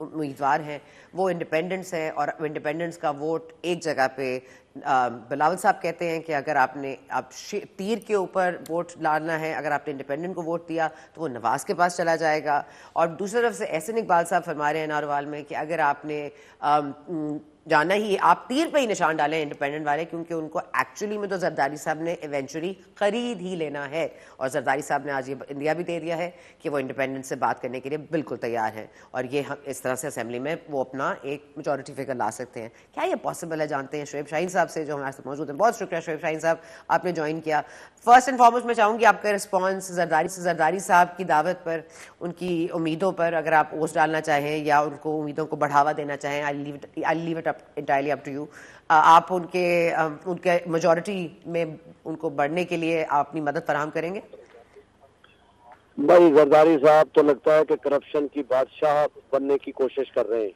امیدوار ہیں وہ انڈیپینڈنٹس ہیں، اور انڈیپینڈنٹس کا ووٹ ایک جگہ پہ بلاول صاحب کہتے ہیں کہ اگر آپ تیر کے اوپر ووٹ ڈالنا ہے، اگر آپ نے انڈیپینڈنٹ کو ووٹ دیا تو وہ نواز کے پاس چلا جائے گا. اور دوسری طرف سے احسن اقبال صاحب فرما رہے ہیں ناروال میں کہ اگر آپ نے جانا ہی آپ تیر پہ ہی نشان ڈالیں انڈیپینڈنٹ والے، کیونکہ ان کو ایکچولی میں تو زرداری صاحب نے ایونچولی خرید ہی لینا ہے، اور زرداری صاحب نے آج یہ انڈیا بھی دے دیا ہے کہ وہ انڈیپینڈنٹ سے بات کرنے کے لیے بالکل تیار ہیں، اور یہ اس طرح سے اسمبلی میں وہ اپنا ایک میجورٹی فگر لا سکتے ہیں. کیا یہ پاسبل ہے؟ جانتے ہیں شعیب شاہین صاحب سے جو ہمارے ساتھ موجود ہیں. بہت شکریہ شعیب شاہین صاحب، آپ نے جوائن کیا. فرسٹ اینڈ فارموسٹ میں چاہوں گی آپ کا رسپانس زرداری صاحب کی دعوت پر، ان کی امیدوں پر، اگر آپ اوٹ ڈالنا چاہیں یا ان کو امیدوں کو بڑھاوا دینا چاہیں. I'll leave it entirely up to you. آپ ان کے میجورٹی میں ان کو بڑھنے کے لیے آپ اپنی مدد فراہم کریں گے؟ بھائی زرداری صاحب تو لگتا ہے کہ کرپشن کی بادشاہ بننے کی کوشش کر رہے ہیں.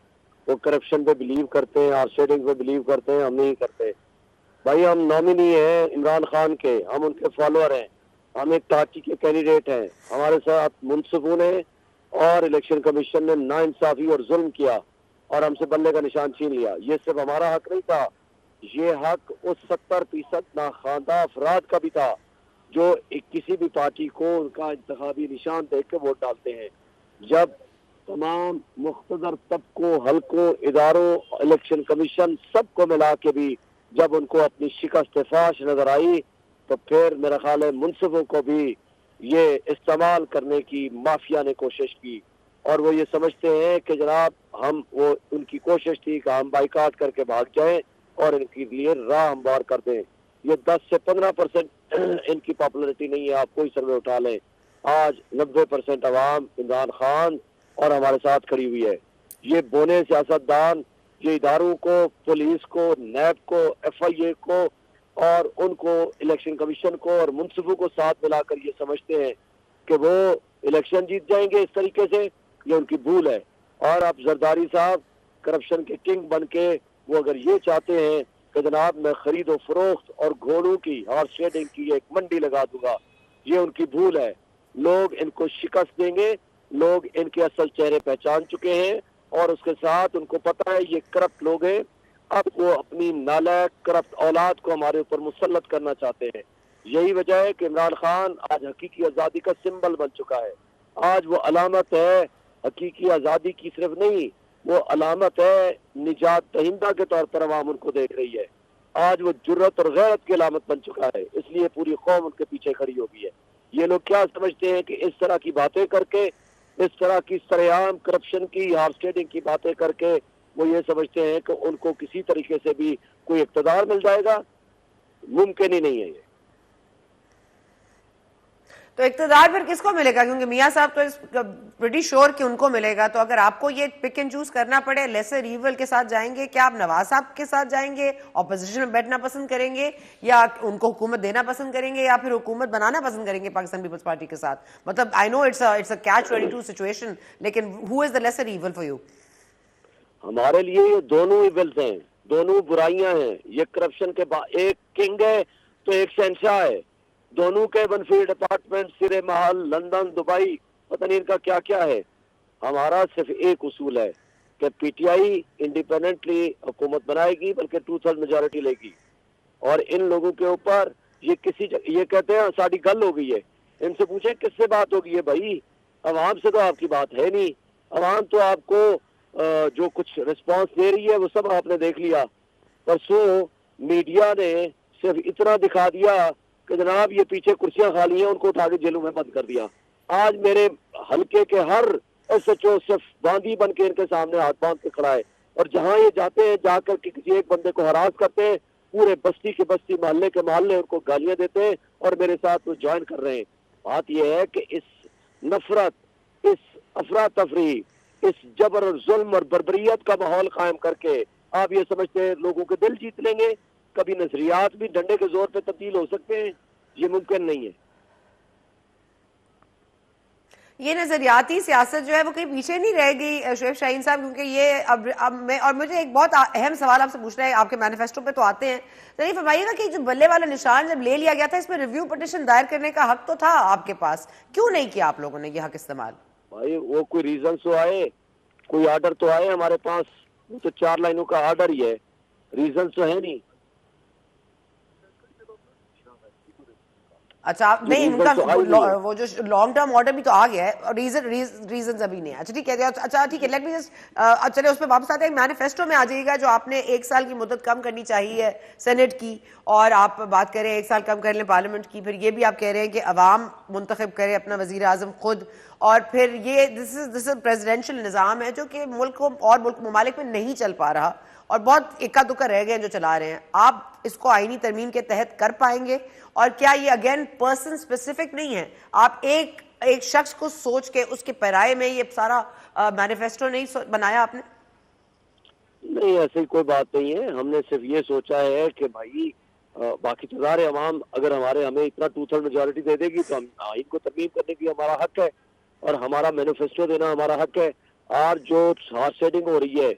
وہ کرپشن پہ بلیو کرتے ہیں، ہارس ٹریڈنگ پہ بلیو کرتے ہیں، ہم نہیں کرتے. بھائی ہم نامنی ہیں عمران خان کے، ہم ان کے فالوور ہیں، ہم ایک پارٹی کے کینڈیڈیٹ ہیں. ہمارے ساتھ منصفوں نے اور الیکشن کمیشن نے ناانصافی اور ظلم کیا اور ہم سے بلے کا نشان چھین لیا. یہ صرف ہمارا حق نہیں تھا، یہ حق اس 70% ناخواندہ افراد کا بھی تھا جو کسی بھی پارٹی کو ان کا انتخابی نشان دیکھ کے ووٹ ڈالتے ہیں. جب تمام مقتدر طبقوں، حلقوں، اداروں، الیکشن کمیشن سب کو ملا کے بھی جب ان کو اپنی شکست فاش نظر آئی تو پھر میرا خیال ہے منصفوں کو بھی یہ استعمال کرنے کی مافیا نے کوشش کی، اور وہ یہ سمجھتے ہیں کہ جناب وہ ان کی کوشش تھی کہ ہم بائیکاٹ کر کے بھاگ جائیں اور ان کے لیے راہ ہموار کر دیں. یہ 10 سے 15% ان کی پاپولرٹی نہیں ہے. آپ کوئی سروے اٹھا لیں، آج 90% عوام عمران خان اور ہمارے ساتھ کھڑی ہوئی ہے. یہ بونے سیاستدان یہ اداروں کو، پولیس کو، نیب کو، FIA کو اور ان کو الیکشن کمیشن کو اور منصفوں کو ساتھ ملا کر یہ سمجھتے ہیں کہ وہ الیکشن جیت جائیں گے اس طریقے سے. یہ ان کی بھول ہے. اور اب زرداری صاحب کرپشن کے کنگ بن کے وہ اگر یہ چاہتے ہیں کہ جناب میں خرید و فروخت اور گھوڑوں کی ہارس ٹریڈنگ کی ایک منڈی لگا دوں گا، یہ ان کی بھول ہے. لوگ ان کو شکست دیں گے، لوگ ان کے اصل چہرے پہچان چکے ہیں اور اس کے ساتھ ان کو پتہ ہے یہ کرپٹ لوگ ہیں. اب وہ اپنی نالائق کرپٹ اولاد کو ہمارے اوپر مسلط کرنا چاہتے ہیں. یہی وجہ ہے کہ عمران خان آج حقیقی آزادی کا سمبل بن چکا ہے. آج وہ علامت ہے حقیقی آزادی کی، صرف نہیں، وہ علامت ہے نجات دہندہ کے طور پر عوام ان کو دیکھ رہی ہے. آج وہ جرت اور غیرت کی علامت بن چکا ہے، اس لیے پوری قوم ان کے پیچھے کھڑی ہو گئی ہے. یہ لوگ کیا سمجھتے ہیں کہ اس طرح کی باتیں کر کے، اس طرح کی سرعام کرپشن کی، ہارس ٹریڈنگ کی باتیں کر کے وہ یہ سمجھتے ہیں کہ ان کو کسی طریقے سے بھی کوئی اقتدار مل جائے گا؟ ممکن ہی نہیں ہے. یہ تو اقتدار پھر کس کو ملے گا؟ کیونکہ میاں صاحب تو پریٹی شور کہ ان کو ملے گا. تو اگر آپ کو یہ پک اینڈ چوز کرنا پڑے، لیسر ایول کے ساتھ جائیں گے، کیا آپ نواز صاحب کے ساتھ جائیں گے، اپوزیشن میں بیٹھنا پسند کریں گے، یا ان کو حکومت دینا پسند کریں گے، یا پھر حکومت بنانا پسند کریں گے پاکستان پیپلز پارٹی کے ساتھ؟ مطلب I know it's a catch 22 situation, لیکن who is the lesser evil for you? ہمارے لیے یہ دونوں ایولز ہیں، دونوں برائیاں ہیں. یہ کرپشن کے ایک کنگ ہے تو ایک شہنشاہ ہے. دونوں کے بنفیلڈ اپارٹمنٹ، سرے محل، لندن، دبئی، پتہ نہیں ان کا کیا کیا ہے. ہمارا صرف ایک اصول ہے کہ PTI انڈیپینڈنٹلی حکومت بنائے گی، بلکہ 2/3 میجورٹی لے گی. اور ان لوگوں کے اوپر یہ کہتے ہیں ساری گل ہو گئی ہے. ان سے پوچھیں کس سے بات ہو گئی ہے بھائی؟ عوام سے تو آپ کی بات ہے نہیں. عوام تو آپ کو جو کچھ رسپانس دے رہی ہے وہ سب آپ نے دیکھ لیا. پرسوں میڈیا نے صرف اتنا دکھا دیا کہ جناب یہ پیچھے کرسیاں خالی ہیں، ان کو اٹھا کے جیلوں میں بند کر دیا. آج میرے حلقے کے ہر SHO صرف باندھی بن کے ان کے سامنے ہاتھ باندھ کے کھڑا ہے، اور جہاں یہ جاتے ہیں جا کر کے کسی ایک بندے کو ہراس کرتے ہیں، پورے بستی کے بستی، محلے کے محلے ان کو گالیاں دیتے ہیں اور میرے ساتھ وہ جوائن کر رہے ہیں. بات یہ ہے کہ اس نفرت، اس افراتفری، اس جبر اور ظلم اور بربریت کا ماحول قائم کر کے آپ یہ سمجھتے ہیں لوگوں کے دل جیت لیں گے؟ کبھی نظریات بھی ڈنڈے کے زور پہ تبدیل ہو سکتے ہیں، یہ ممکن نہیں ہے. یہ نظریاتی سیاست جو ہے وہ کہیں پیچھے نہیں رہے گی شعیب شاہین صاحب، کیونکہ یہ اب میں اور مجھے ایک بہت اہم سوال آپ سے پوچھنا ہے. آپ کے مینیفیسٹو پہ تو آتے ہیں، تو یہ فرمائیے گا کہ جو بلے والا نشان جب لے لیا گیا تھا، اس پہ ریویو پٹیشن دائر کرنے کا حق تو تھا آپ کے پاس، کیوں نہیں کیا آپ لوگوں نے یہ حق استعمال؟ بھائی وہ کوئی ریزن سو آئے کوئی آرڈر تو آئے ہمارے پاس, وہ تو 4 لائنوں کا آرڈر ہی ہے, ریزن تو ہے نہیں. اچھا نہیں, ان کا وہ جو لانگ ٹرم آرڈر بھی تو آ گیا ہے اور ریزنز ابھی نہیں ہے. اچھا ٹھیک ہے, اچھا ٹھیک ہے, لیٹ می جسٹ چلے اس پہ واپس آتے ہیں. مینیفیسٹو میں آ جائیے گا جو آپ نے 1 سال کی مدت کم کرنی چاہیے سینٹ کی, اور آپ بات کریں 1 سال کم کر لیں پارلیمنٹ کی, پھر یہ بھی آپ کہہ رہے ہیں کہ عوام منتخب کرے اپنا وزیر اعظم خود, اور پھر یہ دس از پریزیڈینشیل نظام ہے جو کہ ملک اور ممالک میں نہیں چل پا رہا اور بہت اکا دکا رہ گئے ہیں جو چلا رہے ہیں. آپ اس کو آئینی ترمیم کے تحت کر پائیں گے؟ اور کیا یہ اگین پرسن اسپیسیفک نہیں ہے, آپ ایک شخص کو سوچ کے اس کے پیرائے میں یہ سارا مینیفیسٹو نہیں بنایا آپ نے؟ نہیں, ایسی کوئی بات نہیں ہے. ہم نے صرف یہ سوچا ہے کہ بھائی باقی تو ظاہر عوام اگر ہمیں اتنا 2/3 میجورٹی دے دے گی تو ہم آئین کو ترمیم کرنے کی ہمارا حق ہے, اور ہمارا مینیفیسٹو دینا ہمارا حق ہے. اور جو ہارس ریڈنگ ہو رہی ہے,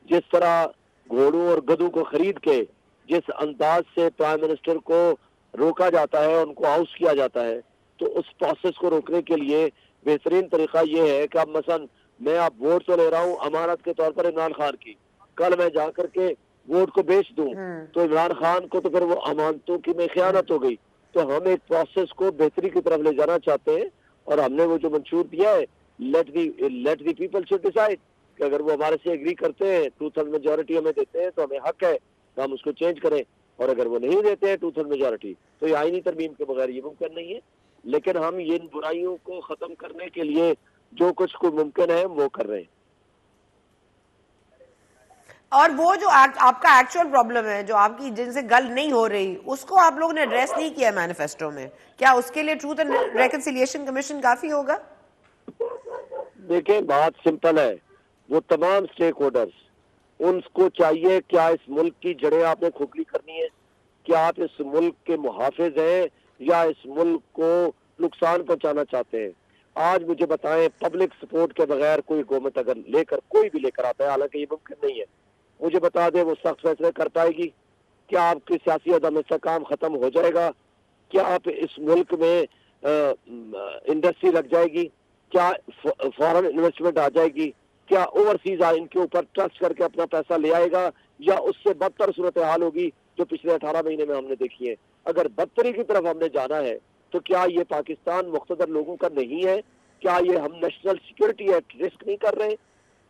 جس طرح گھوڑوں اور گدھوں کو خرید کے جس انداز سے پرائم منسٹر کو روکا جاتا ہے, ان کو ہاؤس کیا جاتا ہے, تو اس پروسیس کو روکنے کے لیے بہترین طریقہ یہ ہے کہ اب مثلا میں اب ووٹ تو لے رہا ہوں امانت کے طور پر عمران خان کی, کل میں جا کر کے ووٹ کو بیچ دوں تو عمران خان کو تو پھر وہ امانتوں کی میں خیانت ہو گئی. تو ہم ایک پروسیس کو بہتری کی طرف لے جانا چاہتے ہیں, اور ہم نے وہ جو منشور دیا ہے let the people should decide کہ اگر وہ ہمارے سے ایگری کرتے ہیں 2/3 میجورٹی ہمیں دیتے ہیں تو ہمیں حق ہے کہ ہم اس کو چینج کریں, اور اگر وہ نہیں دیتے ہیں 2/3 میجورٹی تو یہ آئینی ترمیم کے بغیر یہ ممکن نہیں ہے. لیکن ہم ان برائیوں کو ختم کرنے کے لیے جو کچھ کو ممکن ہے وہ کر رہے ہیں. اور وہ جو آپ کا ایکچوئل پرابلم ہے جو آپ کی جن سے گل نہیں ہو رہی, اس کو آپ لوگوں نے ایڈریس نہیں کیا مینیفیسٹو میں, کیا اس کے لیے ٹروتھ اینڈ ریکنسیلیشن کمیشن کافی ہوگا؟ دیکھیں بات سمپل ہے, وہ تمام سٹیک ہولڈرز ان کو چاہیے, کیا اس ملک کی جڑیں آپ نے کھوکھلی کرنی ہے, کیا آپ اس ملک کے محافظ ہیں یا اس ملک کو نقصان پہنچانا چاہتے ہیں؟ آج مجھے بتائیں, پبلک سپورٹ کے بغیر کوئی حکومت اگر کوئی بھی لے کر آتا ہے, حالانکہ یہ ممکن نہیں ہے, مجھے بتا دیں وہ سخت فیصلے کر پائے گی؟ کیا آپ کی سیاسی عدم استحکام ختم ہو جائے گا؟ کیا آپ اس ملک میں انڈسٹری لگ جائے گی؟ کیا فارن انویسٹمنٹ آ جائے گی؟ کیا اوورسیز ان کے اوپر ٹرسٹ کر کے اپنا پیسہ لے آئے گا, یا اس سے بدتر صورتحال ہوگی جو پچھلے 18 مہینے میں ہم نے دیکھی ہے؟ اگر بدتری کی طرف ہم نے جانا ہے تو کیا یہ پاکستان مقتدر لوگوں کا نہیں ہے؟ کیا یہ ہم نیشنل سیکورٹی ایٹ رسک نہیں کر رہے؟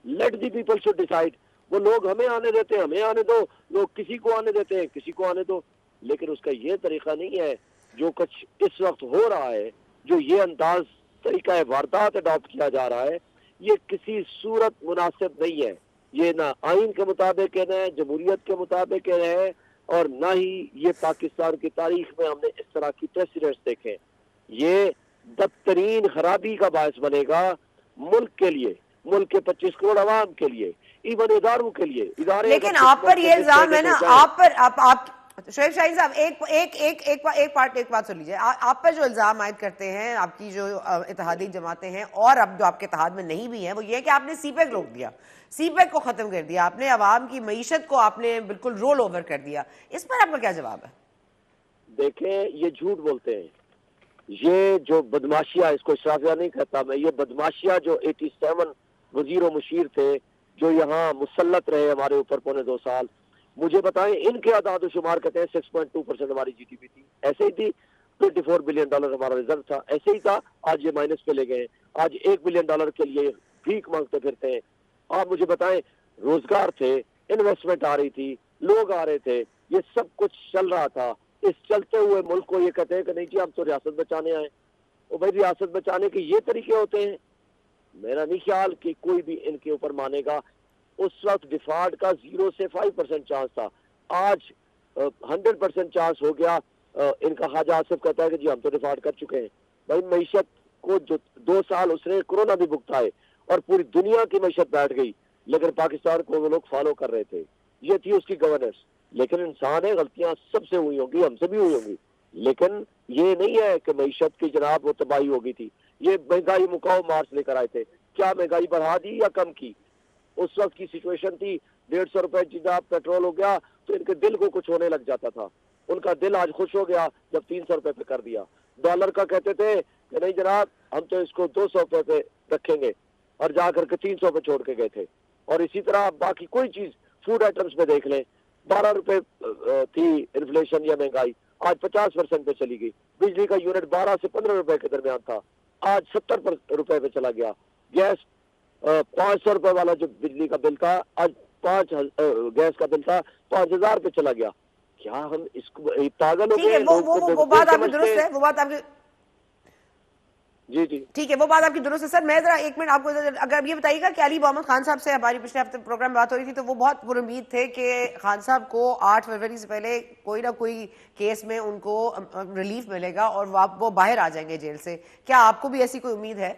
Let the people should decide. وہ لوگ ہمیں آنے دیتے ہیں, ہمیں آنے دو, لوگ کسی کو آنے دیتے ہیں, کسی کو آنے دو. لیکن اس کا یہ طریقہ نہیں ہے جو کچھ اس وقت ہو رہا ہے, جو یہ انداز طریقہ واردات اڈاپٹ کیا جا رہا ہے, یہ کسی صورت مناسب نہیں ہے. یہ نہ آئین کے مطابق ہے, نہ جمہوریت کے مطابق ہے, اور نہ ہی یہ پاکستان کی تاریخ میں ہم نے اس طرح کی پریسیڈنٹس دیکھے. یہ بدترین خرابی کا باعث بنے گا ملک کے لیے, ملک کے 25 کروڑ عوام کے لیے, ایون اداروں کے لیے. لیکن آپ پر یہ الزام ہے نا, آپ پر آپ شعیب شاہین صاحب ایک بات سن لیجیے. آپ پر جو الزام عائد کرتے ہیں آپ کی جو اتحادی جماعتیں ہیں اور اب جو آپ کے اتحاد میں نہیں بھی ہیں, وہ یہ ہے کہ آپ نے سی پیک روک دیا, سی پیک کو ختم کر دیا, آپ نے عوام کی معیشت کو آپ نے بالکل رول اوور کر دیا. اس پر آپ کا کیا جواب ہے؟ دیکھیں یہ جھوٹ بولتے ہیں, یہ جو بدماشیہ, اس کو اشرافیہ نہیں کہتا میں, یہ بدماشیہ جو 87 وزیر و مشیر تھے جو یہاں مسلط رہے ہمارے اوپر 2.25 سال, مجھے بتائیں ان کے اعداد و شمار کہتے ہیں 6.2% ہماری جی ڈی پی تھی, ایسے ہی تھی. $24 بلین ہمارا ریزرو تھا, ایسے ہی تھا. آج یہ مائنس پہ لے گئے, آج $1 بلین کے لیے بھیک مانگتے پھرتے ہیں. آپ مجھے بتائیں, روزگار تھے, انویسٹمنٹ آ رہی تھی, لوگ آ رہے تھے, یہ سب کچھ چل رہا تھا. اس چلتے ہوئے ملک کو یہ کہتے ہیں کہ نہیں جی ہم تو ریاست بچانے آئے. وہ بھائی ریاست بچانے کے یہ طریقے ہوتے ہیں؟ میرا نہیں خیال کہ کوئی بھی ان کے اوپر مانے گا. اس وقت ڈیفالٹ کا 0 سے 5% چانس تھا, آج 100% چانس ہو گیا. ان کا خواجہ آصف کہتا ہے کہ جی ہم تو ڈیفالٹ کر چکے ہیں. بھائی معیشت کو جو 2 سال اس نے کورونا بھی بھگتا ہے اور پوری دنیا کی معیشت بیٹھ گئی, لیکن پاکستان کو وہ لوگ فالو کر رہے تھے. یہ تھی اس کی گورننس. لیکن انسان ہے, غلطیاں سب سے ہوئی ہوں گی, ہم سے بھی ہوئی ہوں گی, لیکن یہ نہیں ہے کہ معیشت کی جناب وہ تباہی ہو گئی تھی. یہ مہنگائی مکاؤ مارچ لے کر آئے تھے, کیا مہنگائی بڑھا دی یا کم کی؟ اس وقت کی سچویشن تھی 150 روپے جناب پیٹرول ہو گیا تو ان کے دل کو کچھ ہونے لگ جاتا تھا. ان کا دل آج خوش ہو گیا جب 300 روپے پہ کر دیا. ڈالر کا کہتے تھے کہ نہیں جناب ہم تو اس کو 200 روپے پہ رکھیں گے. اور جا کر کے 300 پہ چھوڑ کے گئے تھے. اور اسی طرح آپ باقی کوئی چیز فوڈ آئٹمس پہ دیکھ لیں, 12 روپے تھی انفلیشن یا مہنگائی, آج 50% پہ چلی گئی. بجلی کا یونٹ 12 سے 15 روپے کے درمیان تھا, آج 70 روپے پہ چلا گیا. گیس 500 روپے والا جو بجلی کا بل تھا, آج گیس کا بل تھا 5000 پہ چلا گیا. کیا ہم اس کو پاگل ہو ٹھیک ہے, گئے؟ وہ بات آپ کی درست ہے, وہ بات آپ کی جی جی ٹھیک ہے, وہ بات آپ کی درست ہے. سر میں ذرا ایک منٹ آپ کو اگر یہ بتائیے گا کہ علی محمد خان صاحب سے ہماری پچھلے ہفتے پروگرام میں بات ہو رہی تھی تو وہ بہت پر امید تھے کہ خان صاحب کو 8 فروری سے پہلے کوئی نہ کوئی کیس میں ان کو ریلیف ملے گا اور وہ باہر آ جائیں گے جیل سے. کیا آپ کو بھی ایسی کوئی امید ہے؟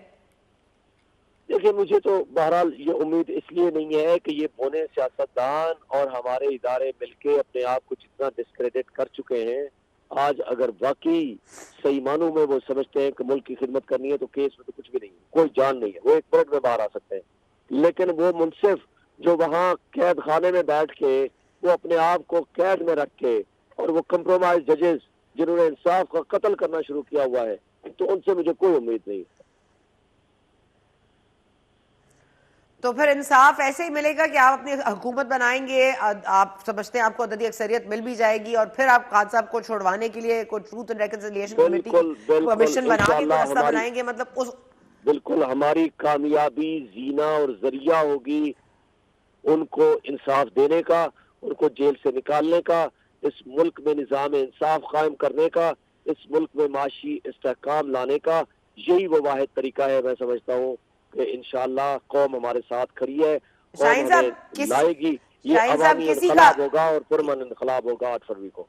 دیکھیں, مجھے تو بہرحال یہ امید اس لیے نہیں ہے کہ یہ بونے سیاستدان اور ہمارے ادارے مل کے اپنے آپ کو جتنا ڈسکریڈٹ کر چکے ہیں, آج اگر واقعی صحیح معنوں میں وہ سمجھتے ہیں کہ ملک کی خدمت کرنی ہے تو کیس میں تو کچھ بھی نہیں ہے, کوئی جان نہیں ہے, وہ 1 منٹ میں باہر آ سکتے ہیں. لیکن وہ منصف جو وہاں قید خانے میں بیٹھ کے وہ اپنے آپ کو قید میں رکھ کے, اور وہ کمپرومائز ججز جنہوں نے انصاف کا قتل کرنا شروع کیا ہوا ہے, تو ان سے مجھے کوئی امید نہیں. تو پھر انصاف ایسے ہی ملے گا کہ آپ اپنی حکومت بنائیں گے, آپ سمجھتے ہیں آپ کو عددی اکثریت مل بھی جائے گی, اور پھر آپ خان صاحب کو چھوڑوانے کے لیے کوئی ٹروتھ اینڈ ریکنسیلیشن کمیٹی کی کمیشن بنا کے کوئی رستہ بنائیں گے؟ مطلب اس بالکل ہماری کامیابی زینہ اور ذریعہ ہوگی ان کو انصاف دینے کا, ان کو جیل سے نکالنے کا, اس ملک میں نظام انصاف قائم کرنے کا, اس ملک میں معاشی استحکام لانے کا. یہی وہ واحد طریقہ ہے, میں سمجھتا ہوں کہ انشاءاللہ قوم ہمارے ساتھ کھڑی ہے, قوم شاہین ہمیں صاحب لائے گی. یہ شاہین صاحب عوامی کسی کا انقلاب ہوگا اور پرامن انقلاب ہوگا 8 فروری کو.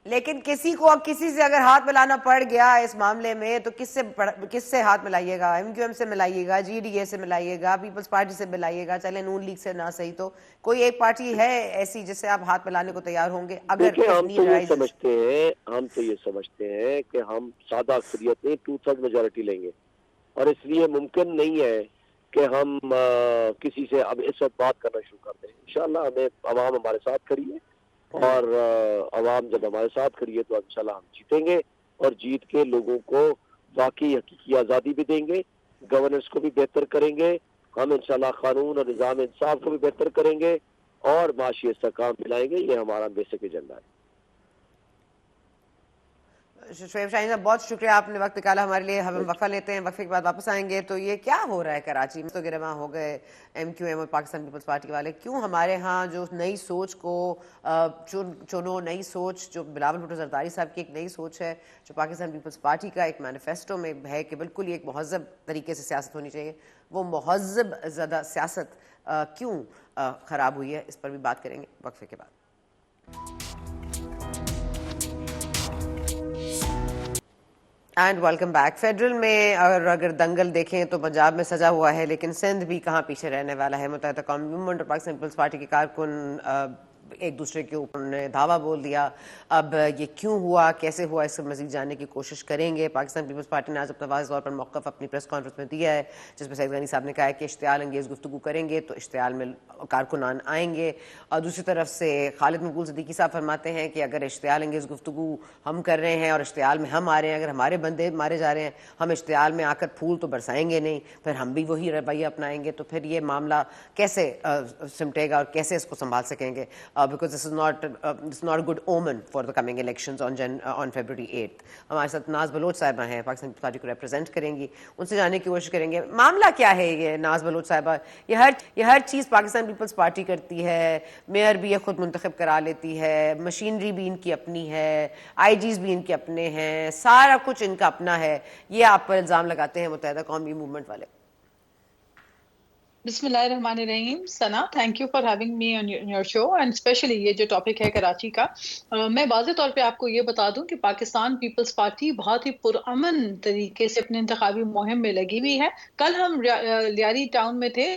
لیکن کسی کو اب کسی سے اگر ہاتھ ملانا پڑ گیا اس معاملے میں تو کس سے ہاتھ ملائیے گا؟ ایم کیو ایم سے ملائیے گا, جی ڈی اے سے ملائیے گا, پیپلز پارٹی سے ملائیے گا, چلے نون لیگ سے نہ صحیح تو کوئی ایک پارٹی ہے ایسی جس سے آپ ہاتھ ملانے کو تیار ہوں گے اگر دیکھیں, ہم تو یہ نیڈ سمجھتے ہیں کہ ہم سادہ اکثریت میں 2/3 میجورٹی لیں گے, اور اس لیے ممکن نہیں ہے کہ ہم کسی سے اب اس وقت بات کرنا شروع کر دیں. انشاءاللہ ہمیں عوام ہمارے ساتھ کھڑی ہے, اور عوام جب ہمارے ساتھ کھڑی ہے تو انشاءاللہ ہم جیتیں گے, اور جیت کے لوگوں کو واقعی حقیقی آزادی بھی دیں گے, گورننس کو بھی بہتر کریں گے, ہم انشاءاللہ قانون اور نظام انصاف کو بھی بہتر کریں گے, اور معاشی استحکام ملائیں گے. یہ ہمارا بیسک ایجنڈا ہے. شعیب شاہین صاحب بہت شکریہ, آپ نے وقت نکالا ہمارے لیے. ہم وقفہ لیتے ہیں, وقفے کے بعد واپس آئیں گے. تو یہ کیا ہو رہا ہے کراچی میں؟ تو گرما ہو گئے ایم کیو ایم اور پاکستان پیپلز پارٹی والے. کیوں ہمارے ہاں جو نئی سوچ کو چنو, نئی سوچ جو بلاول بھٹو زرداری صاحب کی ایک نئی سوچ ہے, جو پاکستان پیپلز پارٹی کا ایک مینیفیسٹو میں ہے کہ بالکل یہ ایک مہذب طریقے سے سیاست ہونی چاہیے, وہ مہذب زدہ سیاست کیوں خراب ہوئی ہے؟ اس پر بھی بات کریں گے وقفے کے بعد. And welcome back. فیڈرل میں اگر دنگل دیکھیں تو پنجاب میں سجا ہوا ہے, لیکن سندھ بھی کہاں پیچھے رہنے والا ہے. متحدہ قومی موومنٹ اور پاکستان پیپلز پارٹی کے کارکن ایک دوسرے کے اوپر نے دھاوا بول دیا. اب یہ کیوں ہوا, کیسے ہوا, اس سے مزید جاننے کی کوشش کریں گے. پاکستان پیپلز پارٹی نے آج اپنا واضح طور پر موقف اپنی پریس کانفرنس میں دیا ہے, جس میں سعید غنی صاحب نے کہا ہے کہ اشتعال انگیز گفتگو کریں گے تو اشتعال میں کارکنان آئیں گے. اور دوسری طرف سے خالد مقبول صدیقی صاحب فرماتے ہیں کہ اگر اشتعال انگیز گفتگو ہم کر رہے ہیں اور اشتعال میں ہم آ رہے ہیں, اگر ہمارے بندے مارے جا رہے ہیں, ہم اشتعال میں آ کر پھول تو برسائیں گے نہیں, پھر ہم بھی وہی رویہ اپنائیں گے, تو پھر یہ معاملہ کیسے سمٹے گا اور کیسے اس کو سنبھال سکیں گے؟ Because this is not good omen for the coming elections on February 8. ہمارے ساتھ ناز بلوچ صاحبہ ہیں, پاکستان پارٹی کو ریپرزینٹ کریں گی, ان سے جاننے کی کوشش کریں گے معاملہ کیا ہے. یہ ناز بلوچ صاحبہ, یہ ہر چیز پاکستان پیپلز پارٹی کرتی ہے, میئر بھی یہ خود منتخب کرا لیتی ہے, مشینری بھی ان کی اپنی ہے, آئی جیز بھی ان کے اپنے ہیں, سارا کچھ ان کا اپنا ہے. یہ آپ پر الزام لگاتے ہیں متحدہ قومی موومنٹ والے. بسم اللہ الرحمن الرحیم. Sana, thank you for having me on your show, and especially یہ جو ٹاپک ہے کراچی کا, میں واضح طور پہ آپ کو یہ بتا دوں کہ پاکستان پیپلز پارٹی بہت ہی پرامن طریقے سے اپنے انتخابی مہم میں لگی ہوئی ہے. کل ہم لیاری ٹاؤن میں تھے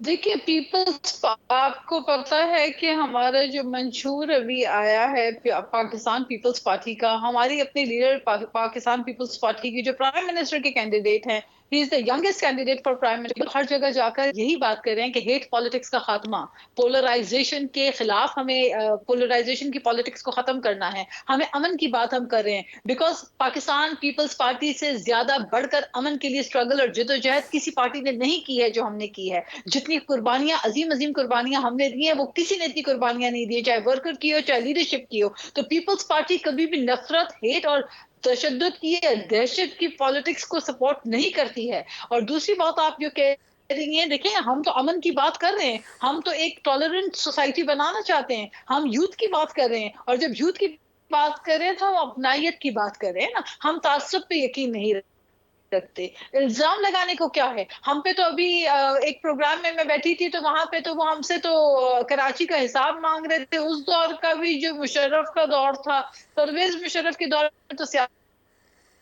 دیکھیے پیپلز، آپ کو پتا ہے کہ ہمارا جو منشور ابھی آیا ہے پاکستان پیپلز پارٹی کا، ہماری اپنی لیڈر پاکستان پیپلز پارٹی کی جو پرائم منسٹر کے کینڈیڈیٹ ہیں، he is the youngest candidate for prime minister, ہر جگہ جا کر یہی بات کر رہے ہیں کہ ہیٹ پالیٹکس کا خاتمہ، پولرائزیشن کے خلاف ہمیں پولرائزیشن کی پالیٹکس کو ختم کرنا ہے، ہمیں امن کی بات ہم کر رہے ہیں، بیکاز پاکستان پیپلز پارٹی سے زیادہ بڑھ کر امن کے لیے اسٹرگل اور جدوجہد کسی پارٹی نے نہیں کی ہے جو ہم نے کی ہے. جتنی قربانیاں، عظیم عظیم قربانیاں ہم نے دی ہیں، وہ کسی نے اتنی قربانیاں نہیں دی، چاہے ورکر کی ہو چاہے لیڈرشپ کی ہو. تو پیپلز پارٹی کبھی بھی نفرت، ہیٹ اور تشدد کی یا دہشت کی پالیٹکس کو سپورٹ نہیں کرتی ہے. اور دوسری بات آپ جو کہہ رہی ہیں، دیکھیں ہم تو امن کی بات کر رہے ہیں، ہم تو ایک ٹالرنٹ سوسائٹی بنانا چاہتے ہیں، ہم یوتھ کی بات کر رہے ہیں، اور جب یوتھ کی بات کر رہے ہیں تو ہم اپنائیت کی بات کر رہے ہیں نا، ہم تعصب پہ یقین نہیں رکھتے. الزام لگانے کو کیا ہے؟ ہم پہ تو ابھی ایک پروگرام میں بیٹھی تھی تو وہاں پہ تو وہ ہم سے تو کراچی کا حساب مانگ رہے تھے. اس دور کا بھی جو مشرف کا دور تھا، پرویز مشرف کے دور میں تو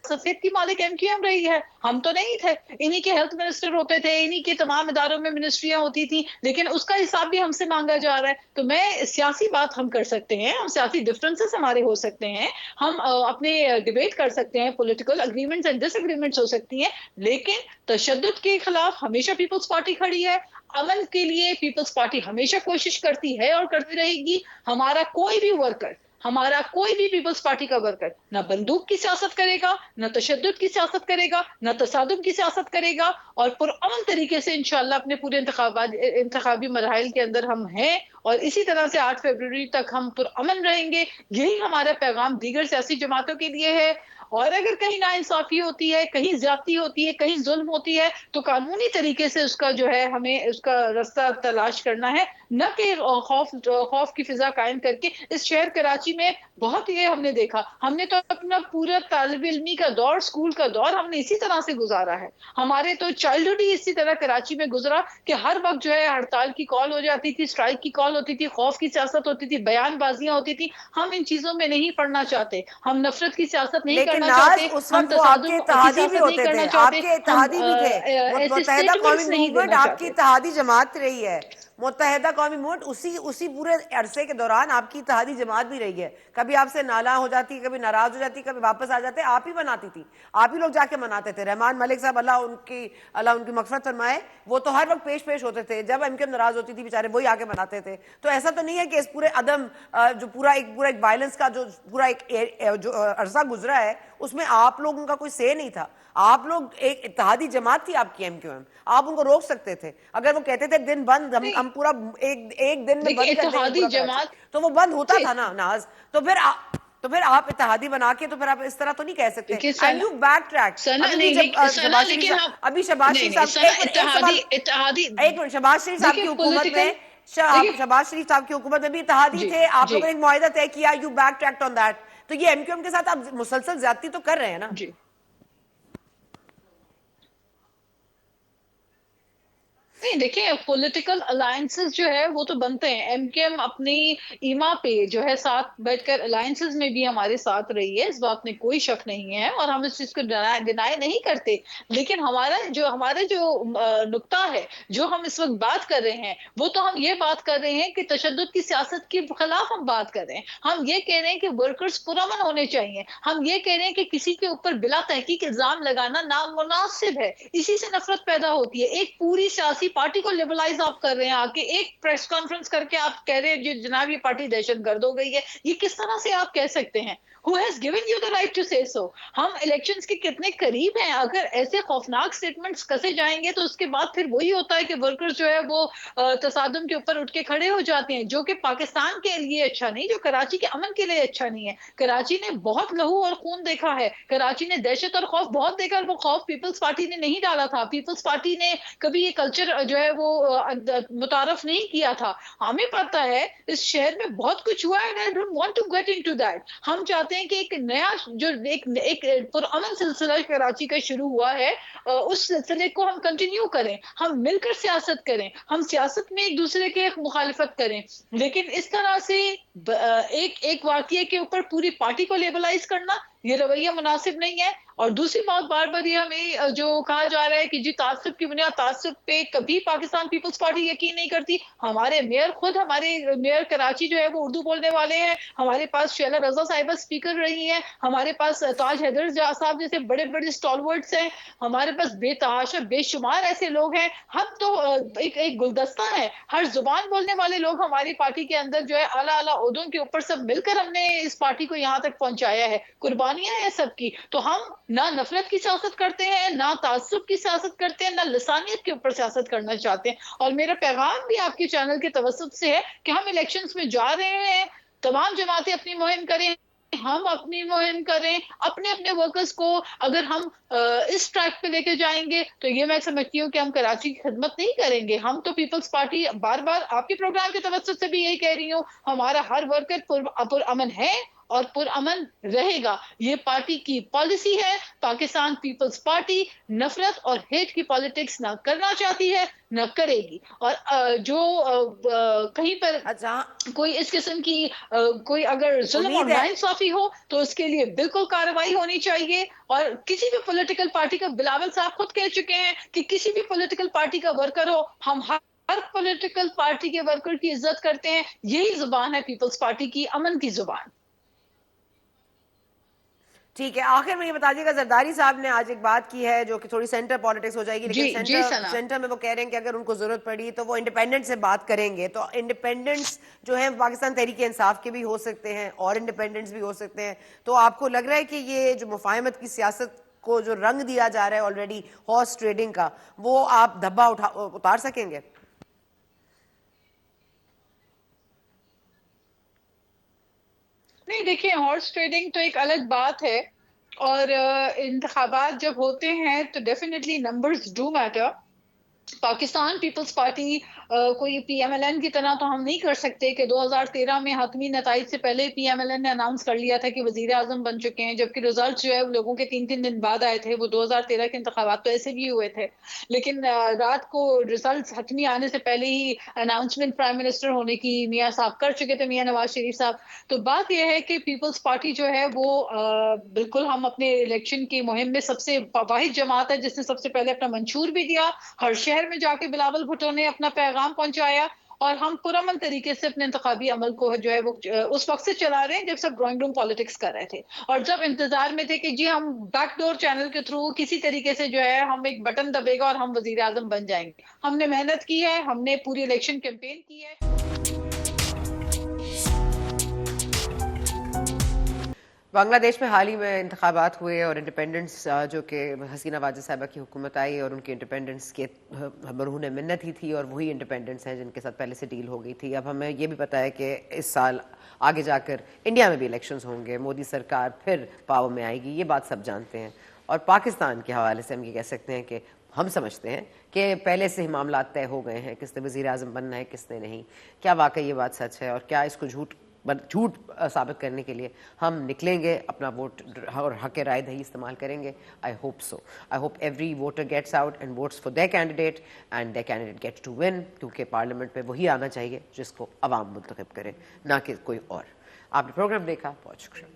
سفید کی مالک ایم کیو ایم رہی ہے، ہم تو نہیں تھے. انہی کے ہیلتھ منسٹر ہوتے تھے، انہی کے تمام اداروں میں منسٹریاں ہوتی تھیں، لیکن اس کا حساب بھی ہم سے مانگا جا رہا ہے. تو میں سیاسی بات ہم کر سکتے ہیں، ہم سیاسی ڈفرینسز ہمارے ہو سکتے ہیں، ہم اپنے ڈیبیٹ کر سکتے ہیں، political agreements and disagreements ہو سکتی ہیں، لیکن تشدد کے خلاف ہمیشہ پیپلز پارٹی کھڑی ہے. امن کے لیے پیپلز پارٹی ہمیشہ کوشش کرتی ہے اور کرتی رہے گی. ہمارا کوئی بھی ورکر، ہمارا کوئی بھی پیپلز پارٹی کا ورکر نہ بندوق کی سیاست کرے گا، نہ تشدد کی سیاست کرے گا، نہ تصادم کی سیاست کرے گا، اور پرامن طریقے سے انشاءاللہ اپنے پورے انتخابی مراحل کے اندر ہم ہیں، اور اسی طرح سے 8 فروری تک ہم پرامن رہیں گے. یہی ہمارا پیغام دیگر سیاسی جماعتوں کے لیے ہے. اور اگر کہیں ناانصافی ہوتی ہے، کہیں زیادتی ہوتی ہے، کہیں ظلم ہوتی ہے، تو قانونی طریقے سے اس کا جو ہے ہمیں اس کا راستہ تلاش کرنا ہے، نہ کہ خوف کی فضا قائم کر کے. اس شہر کراچی میں بہت یہ ہم نے دیکھا، ہم نے تو اپنا پورا طالب علمی کا دور، اسکول کا دور ہم نے اسی طرح سے گزارا ہے. ہمارے تو چائلڈہڈ ہی اسی طرح کراچی میں گزرا کہ ہر وقت جو ہے ہڑتال کی کال ہو جاتی تھی، اسٹرائک کی کال ہوتی تھی، خوف کی سیاست ہوتی تھی، بیان بازیاں ہوتی تھی. ہم ان چیزوں میں نہیں پڑنا چاہتے، ہم نفرت کی سیاست نہیں لیکن کرنا ناز چاہتے، اس ہم وقت وہ آپ کے تصادم کی اتحادی بھی سیاست نہیں ہوتے کرنا تھے، چاہتے، آپ کے ہم اتحادی بھی تھے. ایسے متحدہ قومی اسٹیٹمنٹس نہیں موومنٹ دینا آپ کی چاہتے. اتحادی جماعت رہی ہے. متحدہ قومی موومنٹ اسی پورے عرصے کے دوران آپ کی اتحادی جماعت بھی رہی ہے. کبھی آپ سے نالاں ہو جاتی، کبھی ناراض ہو جاتی، کبھی واپس آ جاتے، آپ ہی بناتی تھی، آپ ہی لوگ جا کے مناتے تھے. رحمان ملک صاحب اللہ ان کی مغفرت فرمائے، وہ تو ہر وقت پیش ہوتے تھے. جب ایم کیو ایم ناراض ہوتی تھی بیچارے وہی آ کے مناتے تھے. تو ایسا تو نہیں ہے کہ اس پورے عدم جو پورا ایک وائلنس کا جو پورا ایک جو عرصہ گزرا ہے اس میں آپ لوگوں کا کوئی سے نہیں تھا. آپ لوگ ایک اتحادی جماعت تھی آپ کی ایم کیو ایم، آپ ان کو روک سکتے تھے. اگر وہ کہتے تھے دن بند، نہیں، ہم پورا ایک دن میں دیکھیے بند کر دیں گے اتحادی پورا کراچی، جماعت تو وہ بند ہوتا جی تھا نا ناز. تو پھر آپ اتحادی بنا کے تو پھر آپ اس طرح تو نہیں کہہ سکتے. دیکھیے اینڈ یو بیک ٹریک. سنا ابھی بھی نہیں جب لیکن سنا شہباز شریف لیکن صاحب، ہم ابھی شہباز نہیں شریف نہیں صاحب سنا ایک سوال، اتحادی ایک منٹ، شہباز شریف صاحب دیکھیے کی حکومت پولیٹیکل میں دیکھیے شہباز شریف صاحب کی حکومت میں بھی اتحادی جی تھے، آپ جی لوگوں نے ایک معاہدہ طے کیا، you back tracked on that. تو یہ ایم کیو ایم کے ساتھ آپ مسلسل زیادتی تو کر رہے ہیں نا. جی نہیں دیکھیں پولیٹیکل الائنسز جو ہے وہ تو بنتے ہیں. ایم کیو ایم اپنی ایما پہ جو ہے ساتھ بیٹھ کر الائنسز میں بھی ہمارے ساتھ رہی ہے، اس بات میں کوئی شک نہیں ہے، اور ہم اس چیز کو ڈینائی نہیں کرتے. لیکن ہمارا جو نقطہ ہے، جو ہم اس وقت بات کر رہے ہیں، وہ تو ہم یہ بات کر رہے ہیں کہ تشدد کی سیاست کے خلاف ہم بات کر رہے ہیں. ہم یہ کہہ رہے ہیں کہ ورکرز پرامن ہونے چاہیے. ہم یہ کہہ رہے ہیں کہ کسی کے اوپر بلا تحقیق الزام لگانا نامناسب ہے، اسی سے نفرت پیدا ہوتی ہے. ایک پوری سیاسی پارٹی کو لیبلائز آپ کر رہے ہیں، آ کے ایک پریس کانفرنس کر کے آپ کہہ رہے ہیں جناب یہ پارٹی دہشت گرد ہو گئی ہے. یہ کس طرح سے آپ کہہ سکتے ہیں؟ Who has given you the right to say so? ہم الیکشنز کے کتنے قریب ہیں، اگر ایسے خوفناک سٹیٹمنٹس کسے جائیں گے تو اس کے بعد پھر وہی ہوتا ہے کہ ورکرز جو ہے وہ تصادم کے اوپر اٹھ کے کھڑے ہو جاتے ہیں، جو کہ پاکستان کے لیے اچھا نہیں، جو کراچی کے امن کے لیے اچھا نہیں ہے. کراچی نے بہت لہو اور خون دیکھا ہے، کراچی نے دہشت اور خوف بہت دیکھا، اور وہ خوف پیپلز پارٹی نے نہیں ڈالا تھا. پیپلز پارٹی نے کبھی یہ کلچر جو ہے وہ متعارف نہیں کیا تھا. ہمیں پتہ ہے اس شہر میں بہت کچھ ہوا ہے، and I don't want to get into that. ہم چاہتے ہیں کہ ایک نیا جو ایک پرامن سلسلہ کراچی کا شروع ہوا ہے، اس سلسلے کو ہم کنٹینیو کریں، ہم مل کر سیاست کریں، ہم سیاست میں ایک دوسرے کے مخالفت کریں. لیکن اس طرح سے ایک واقعے کے اوپر پوری پارٹی کو لیبلائز کرنا یہ رویہ مناسب نہیں ہے. اور دوسری بات، بار بار یہ ہمیں جو کہا جا رہا ہے کہ جی تعصب کی بنیاد، تعصب پہ کبھی پاکستان پیپلز پارٹی یقین نہیں کرتی. ہمارے میئر خود، ہمارے میئر کراچی جو ہے وہ اردو بولنے والے ہیں. ہمارے پاس شیلا رضا صاحبہ اسپیکر رہی ہیں. ہمارے پاس تاج حیدر صاحب جیسے بڑے بڑے اسٹالورٹس ہیں. ہمارے پاس بے تحاشا بے شمار ایسے لوگ ہیں. ہم تو ایک گلدستہ ہے، ہر زبان بولنے والے لوگ ہماری پارٹی کے اندر جو ہے اعلیٰ اعلیٰ عہدوں کے اوپر سب مل کر ہم نے اس پارٹی کو یہاں تک پہنچایا ہے. قربانیاں ہیں سب کی. تو ہم نہ نفرت کی سیاست کرتے ہیں، نہ تعصب کی سیاست کرتے ہیں، نہ لسانیت کے اوپر سیاست کرنا چاہتے ہیں. اور میرا پیغام بھی آپ کے چینل کے توسط سے ہے کہ ہم الیکشنز میں جا رہے ہیں، تمام جماعتیں اپنی مہم کریں، ہم اپنی مہم کریں، اپنے اپنے ورکرز کو اگر ہم اس ٹریک پہ لے کے جائیں گے تو یہ میں سمجھتی ہوں کہ ہم کراچی کی خدمت نہیں کریں گے. ہم تو پیپلز پارٹی، بار بار آپ کے پروگرام کے توسط سے بھی یہی کہہ رہی ہوں، ہمارا ہر ورکر پرامن ہے اور پرامن رہے گا. یہ پارٹی کی پالیسی ہے. پاکستان پیپلز پارٹی نفرت اور ہیٹ کی پالیٹکس نہ کرنا چاہتی ہے، نہ کرے گی. اور جو کہیں پر اچھا، کوئی اس قسم کی کوئی اگر ظلم اور امید ہے ناانصافی ہو تو اس کے لیے بالکل کارروائی ہونی چاہیے. اور کسی بھی پولیٹیکل پارٹی کا، بلاول صاحب خود کہہ چکے ہیں کہ کسی بھی پولیٹیکل پارٹی کا ورکر ہو، ہم ہر پولیٹیکل پارٹی کے ورکر کی عزت کرتے ہیں. یہی زبان ہے پیپلز پارٹی کی، امن کی زبان. ٹھیک ہے. آخر میں یہ بتا دیجیے گا، زرداری صاحب نے آج ایک بات کی ہے جو کہ تھوڑی سینٹر پالیٹکس ہو جائے گی، لیکن جی ثنا، سینٹر میں وہ کہہ رہے ہیں کہ اگر ان کو ضرورت پڑی تو وہ انڈیپینڈنٹ سے بات کریں گے. تو انڈیپینڈنٹس جو ہیں پاکستان تحریک انصاف کے بھی ہو سکتے ہیں اور انڈیپینڈنٹس بھی ہو سکتے ہیں. تو آپ کو لگ رہا ہے کہ یہ جو مفاہمت کی سیاست کو جو رنگ دیا جا رہا ہے آلریڈی ہارس ٹریڈنگ کا، وہ آپ دھبا اتار سکیں گے؟ نہیں دیکھیں، ہارس ٹریڈنگ تو ایک الگ بات ہے. اور انتخابات جب ہوتے ہیں تو definitely numbers do matter. Pakistan Peoples Party کوئی پی ایم ایل این کی طرح تو ہم نہیں کر سکتے کہ 2013 میں حتمی نتائج سے پہلے پی ایم ایل این نے اناؤنس کر لیا تھا کہ وزیر اعظم بن چکے ہیں، جبکہ ریزلٹ جو ہے لوگوں کے 3 دن بعد آئے تھے. وہ 2013 کے انتخابات تو ایسے بھی ہوئے تھے، لیکن رات کو ریزلٹ حتمی آنے سے پہلے ہی اناؤنسمنٹ پرائم منسٹر ہونے کی میاں صاحب کر چکے تھے، میاں نواز شریف صاحب. تو بات یہ ہے کہ پیپلز پارٹی جو ہے وہ بالکل، ہم اپنے الیکشن کی مہم میں سب سے واحد جماعت ہے جس نے سب سے پہلے اپنا منشور بھی دیا. ہر شہر میں جا کے بلاول بھٹو نے اپنا پیغام پہنچایا. اور ہم پرامن طریقے سے اپنے انتخابی عمل کو جو ہے وہ اس وقت سے چلا رہے ہیں جب سب ڈرائنگ روم پالیٹکس کر رہے تھے، اور جب انتظار میں تھے کہ جی ہم بیک ڈور چینل کے تھرو کسی طریقے سے جو ہے ہم ایک بٹن دبے گا اور ہم وزیر اعظم بن جائیں گے. ہم نے محنت کی ہے، ہم نے پوری الیکشن کیمپین کی ہے. بنگلہ دیش میں حال ہی میں انتخابات ہوئے اور انڈیپینڈنٹس جو کہ حسینہ واجد صاحبہ کی حکومت آئی اور ان کے انڈیپینڈنٹس کے مرہون منت ہی تھی، اور وہی انڈیپینڈنٹس ہیں جن کے ساتھ پہلے سے ڈیل ہو گئی تھی. اب ہمیں یہ بھی پتہ ہے کہ اس سال آگے جا کر انڈیا میں بھی الیکشنز ہوں گے، مودی سرکار پھر پاور میں آئے گی، یہ بات سب جانتے ہیں. اور پاکستان کے حوالے سے ہم یہ کہہ سکتے ہیں کہ ہم سمجھتے ہیں کہ پہلے سے ہی معاملات طے ہو گئے ہیں، کس نے وزیر اعظم بننا ہے کس نے نہیں. کیا واقعی یہ بات سچ ہے، اور کیا اس کو جھوٹ ثابت کرنے کے لیے ہم نکلیں گے، اپنا ووٹ اور حق رائے دہی استعمال کریں گے؟ I hope so. I hope every voter gets out and votes for their candidate and their candidate gets to win, کیونکہ پارلیمنٹ پہ وہی آنا چاہیے جس کو عوام منتخب کرے، نہ کہ کوئی اور. آپ نے پروگرام دیکھا، بہت شکریہ.